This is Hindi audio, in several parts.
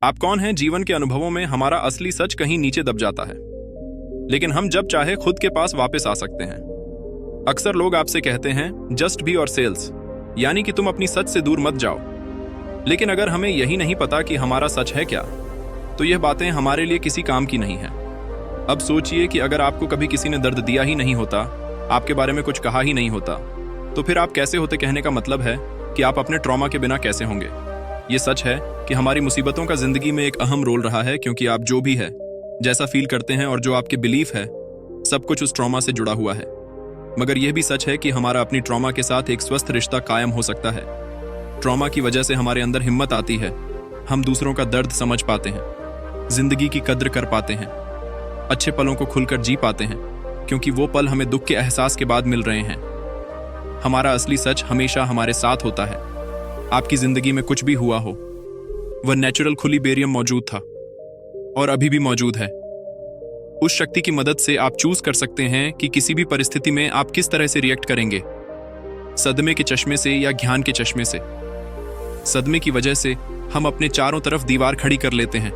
आप कौन हैं जीवन के अनुभवों में हमारा असली सच कहीं नीचे दब जाता है, लेकिन हम जब चाहे खुद के पास वापस आ सकते हैं। अक्सर लोग आपसे कहते हैं जस्ट बी और सेल्स, यानी कि तुम अपनी सच से दूर मत जाओ। लेकिन अगर हमें यही नहीं पता कि हमारा सच है क्या, तो यह बातें हमारे लिए किसी काम की नहीं है। अब सोचिए कि अगर आपको कभी किसी ने दर्द दिया ही नहीं होता, आपके बारे में कुछ कहा ही नहीं होता, तो फिर आप कैसे होते? कहने का मतलब है कि आप अपने ट्रॉमा के बिना कैसे होंगे। ये सच है कि हमारी मुसीबतों का जिंदगी में एक अहम रोल रहा है, क्योंकि आप जो भी है, जैसा फील करते हैं और जो आपके बिलीफ है, सब कुछ उस ट्रॉमा से जुड़ा हुआ है। मगर यह भी सच है कि हमारा अपनी ट्रॉमा के साथ एक स्वस्थ रिश्ता कायम हो सकता है। ट्रॉमा की वजह से हमारे अंदर हिम्मत आती है, हम दूसरों का दर्द समझ पाते हैं, जिंदगी की कद्र कर पाते हैं, अच्छे पलों को खुलकर जी पाते हैं, क्योंकि वो पल हमें दुख के एहसास के बाद मिल रहे हैं। हमारा असली सच हमेशा हमारे साथ होता है। आपकी जिंदगी में कुछ भी हुआ हो, वह नेचुरल खुली बेरियम मौजूद था और अभी भी मौजूद है। उस शक्ति की मदद से आप चूज कर सकते हैं कि किसी भी परिस्थिति में आप किस तरह से रिएक्ट करेंगे, सदमे के चश्मे से या ज्ञान के चश्मे से। सदमे की वजह से हम अपने चारों तरफ दीवार खड़ी कर लेते हैं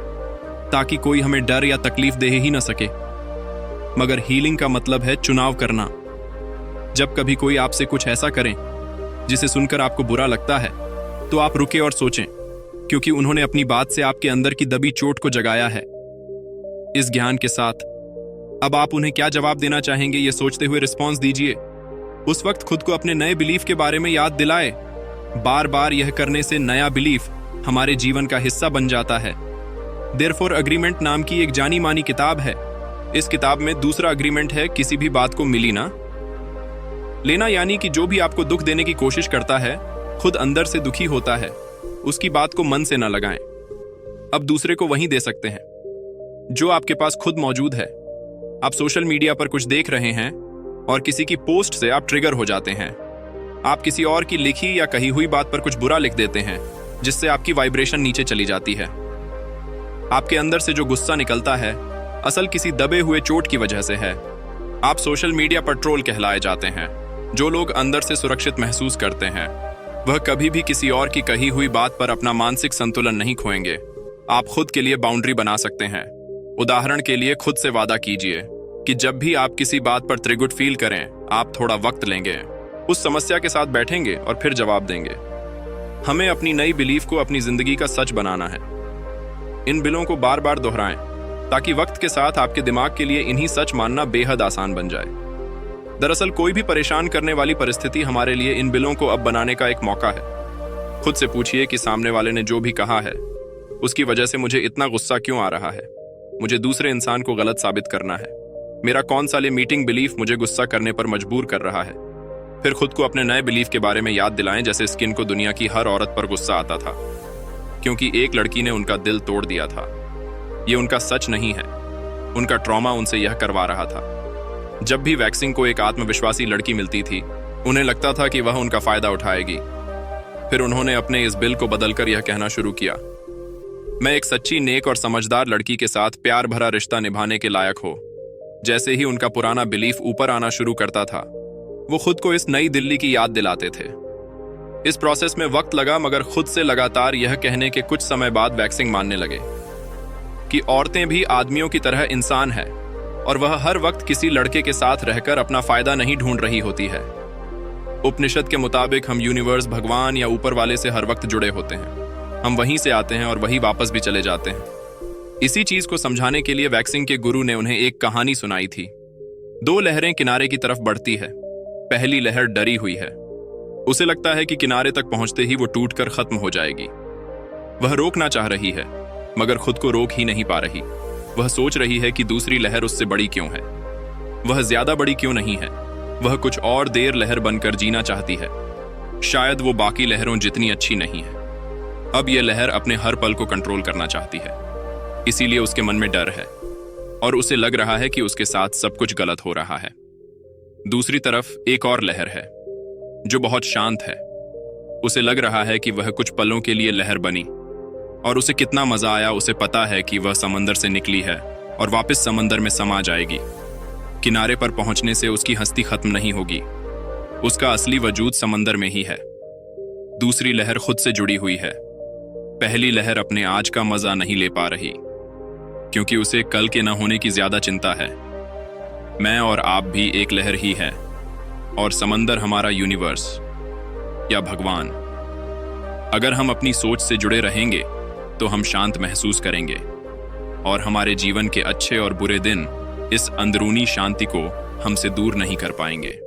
ताकि कोई हमें डर या तकलीफ दे ही न सके। मगर हीलिंग का मतलब है चुनाव करना। जब कभी कोई आपसे कुछ ऐसा करें जिसे सुनकर आपको बुरा लगता है, तो आप रुके और सोचें, क्योंकि उन्होंने अपनी बात से आपके अंदर की दबी चोट को जगाया है। इस ज्ञान के साथ अब आप उन्हें क्या जवाब देना चाहेंगे, ये सोचते हुए रिस्पॉन्स दीजिए। उस वक्त खुद को अपने नए बिलीफ के बारे में याद दिलाए। बार बार यह करने से नया बिलीफ हमारे जीवन का हिस्सा बन जाता है। देयरफॉर अग्रीमेंट नाम की एक जानी मानी किताब है। इस किताब में दूसरा अग्रीमेंट है, किसी भी बात को मिली ना लेना, यानी कि जो भी आपको दुख देने की कोशिश करता है, खुद अंदर से दुखी होता है, उसकी बात को मन से ना लगाएं। अब दूसरे को वही दे सकते हैं जो आपके पास खुद मौजूद है। आप सोशल मीडिया पर कुछ देख रहे हैं और किसी की पोस्ट से आप ट्रिगर हो जाते हैं। आप किसी और की लिखी या कही हुई बात पर कुछ बुरा लिख देते हैं, जिससे आपकी वाइब्रेशन नीचे चली जाती है। आपके अंदर से जो गुस्सा निकलता है, असल किसी दबे हुए चोट की वजह से है। आप सोशल मीडिया पर ट्रोल कहलाए जाते हैं। जो लोग अंदर से सुरक्षित महसूस करते हैं, वह कभी भी किसी और की कही हुई बात पर अपना मानसिक संतुलन नहीं खोएंगे। आप खुद के लिए बाउंड्री बना सकते हैं। उदाहरण के लिए खुद से वादा कीजिए कि जब भी आप किसी बात पर त्रिगुट फील करें, आप थोड़ा वक्त लेंगे, उस समस्या के साथ बैठेंगे और फिर जवाब देंगे। हमें अपनी नई बिलीफ को अपनी जिंदगी का सच बनाना है। इन बिलों को बार बार दोहराएं, ताकि वक्त के साथ आपके दिमाग के लिए इन्हीं सच मानना बेहद आसान बन जाए। दरअसल कोई भी परेशान करने वाली परिस्थिति हमारे लिए इन बिलों को अब बनाने का एक मौका है। खुद से पूछिए कि सामने वाले ने जो भी कहा है, उसकी वजह से मुझे इतना गुस्सा क्यों आ रहा है? मुझे दूसरे इंसान को गलत साबित करना है? मेरा कौन सा लिमिटिंग बिलीफ मुझे गुस्सा करने पर मजबूर कर रहा है? फिर खुद को अपने नए बिलीफ के बारे में याद दिलाएं, जैसे स्किन को दुनिया की हर औरत पर गुस्सा आता था क्योंकि एक लड़की ने उनका दिल तोड़ दिया था। ये उनका सच नहीं है, उनका ट्रॉमा उनसे यह करवा रहा था। जब भी वैक्सिंग को एक आत्मविश्वासी लड़की मिलती थी, उन्हें लगता था कि वह उनका फायदा उठाएगी। फिर उन्होंने अपने इस बिल को बदलकर यह कहना शुरू किया, मैं एक सच्ची, नेक और समझदार लड़की के साथ प्यार भरा रिश्ता निभाने के लायक हो। जैसे ही उनका पुराना बिलीफ ऊपर आना शुरू करता था, वो खुद को इस नई दिल्ली की याद दिलाते थे। इस प्रोसेस में वक्त लगा, मगर खुद से लगातार यह कहने के कुछ समय बाद वैक्सिंग मानने लगे कि औरतें भी आदमियों की तरह इंसान है और वह हर वक्त किसी लड़के के साथ रहकर अपना फायदा नहीं ढूंढ रही होती है। उपनिषद के मुताबिक हम यूनिवर्स, भगवान या ऊपर वाले से हर वक्त जुड़े होते हैं। हम वहीं से आते हैं और वहीं वापस भी चले जाते हैं। इसी चीज को समझाने के लिए वैक्सिंग के गुरु ने उन्हें एक कहानी सुनाई थी। दो लहरें किनारे की तरफ बढ़ती है। पहली लहर डरी हुई है, उसे लगता है कि किनारे तक पहुंचते ही वो टूटकर खत्म हो जाएगी। वह रोकना चाह रही है, मगर खुद को रोक ही नहीं पा रही। वह सोच रही है कि दूसरी लहर उससे बड़ी क्यों है, वह ज्यादा बड़ी क्यों नहीं है। वह कुछ और देर लहर बनकर जीना चाहती है। शायद वो बाकी लहरों जितनी अच्छी नहीं है। अब यह लहर अपने हर पल को कंट्रोल करना चाहती है, इसीलिए उसके मन में डर है और उसे लग रहा है कि उसके साथ सब कुछ गलत हो रहा है। दूसरी तरफ एक और लहर है जो बहुत शांत है। उसे लग रहा है कि वह कुछ पलों के लिए लहर बनी और उसे कितना मजा आया। उसे पता है कि वह समंदर से निकली है और वापस समंदर में समा जाएगी। किनारे पर पहुंचने से उसकी हस्ती खत्म नहीं होगी, उसका असली वजूद समंदर में ही है। दूसरी लहर खुद से जुड़ी हुई है। पहली लहर अपने आज का मजा नहीं ले पा रही, क्योंकि उसे कल के न होने की ज्यादा चिंता है। मैं और आप भी एक लहर ही है, और समंदर हमारा यूनिवर्स या भगवान। अगर हम अपनी सोच से जुड़े रहेंगे तो हम शांत महसूस करेंगे, और हमारे जीवन के अच्छे और बुरे दिन इस अंदरूनी शांति को हमसे दूर नहीं कर पाएंगे।